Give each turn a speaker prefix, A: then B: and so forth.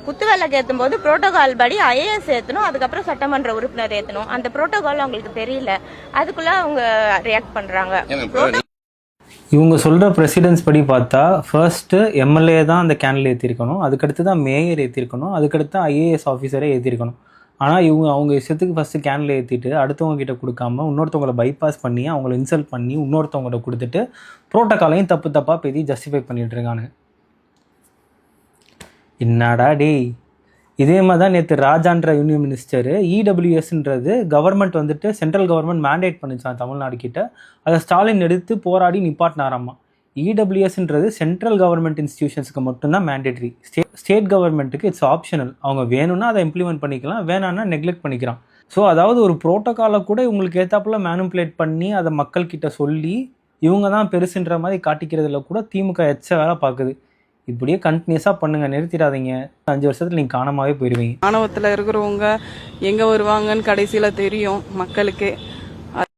A: குத்து விளக்கு ஏற்றும் போது புரோட்டோகால் படி ஐஏஎஸ் ஏற்றணும், அதுக்கப்புறம் சட்டமன்ற உறுப்பினர் ஏற்றணும். அந்த புரோட்டோகால் அவங்களுக்கு தெரியல, அதுக்குள்ள அவங்க ரியாக்ட் பண்றாங்க.
B: இவங்க சொல்கிற ப்ரெசிடென்ஸ் படி பார்த்தா ஃபர்ஸ்ட்டு எம்எல்ஏ தான் அந்த கேண்டில் ஏற்றிருக்கணும், அதுக்கடுத்து தான் மேயர் ஏற்றிருக்கணும், அதுக்கடுத்து ஐஏஎஸ் ஆஃபீஸரே ஏற்றிருக்கணும். ஆனால் இவங்க அவங்க இஷ்டத்துக்கு ஃபஸ்ட்டு கேண்டில் ஏற்றிட்டு அடுத்தவங்க கிட்ட கொடுக்காம இன்னொருத்தவங்களை பைபாஸ் பண்ணி அவங்கள இன்சல்ட் பண்ணி இன்னொருத்தவங்கள்ட்ட கொடுத்துட்டு ப்ரோட்டோக்காலையும் தப்பாக பேசி ஜஸ்டிஃபை பண்ணிகிட்டு இருக்காங்க. என்னடா டேய், இதே மாதிரி தான் நேற்று ராஜான்ற யூனியன் மினிஸ்டரு இடபிள்யூஎஸ்ன்றது கவர்மெண்ட் வந்துட்டு சென்ட்ரல் கவர்மெண்ட் மேண்டேட் பண்ணிச்சான் தமிழ்நாடு கிட்ட, அதை ஸ்டாலின் எடுத்து போராடி நிப்பாட்டினாராம்மா. இடபிள்யூஎஸ்ன்றது சென்ட்ரல் கவர்மெண்ட் இன்ஸ்டிடியூஷன்ஸுக்கு மட்டும்தான் மேண்டேட்ரி, ஸ்டேட் கவர்மெண்ட்டுக்கு இட்ஸ் ஆப்ஷனல். அவங்க வேணும்னா அதை இம்ப்ளிமெண்ட் பண்ணிக்கலாம், வேணான்னா நெக்லெக்ட் பண்ணிக்கிறான். ஸோ அதாவது ஒரு ப்ரோட்டோக்காலை கூட இவங்களுக்கு ஏற்றாப்புல மேனுப்புலேட் பண்ணி அதை மக்கள்கிட்ட சொல்லி இவங்க தான் பெருசுன்ற மாதிரி காட்டிக்கிறதுல கூட திமுக எச்ச வேலை பார்க்குது. இப்படியே கண்டினியூஸாக பண்ணுங்கள், நிறுத்திடாதீங்க. 5 வருஷத்தில் நீங்கள் காணாமவே போயிடுவீங்க.
C: ஆணவத்தில் இருக்கிறவங்க எங்கே வருவாங்கன்னு கடைசியில் தெரியும் மக்களுக்கு.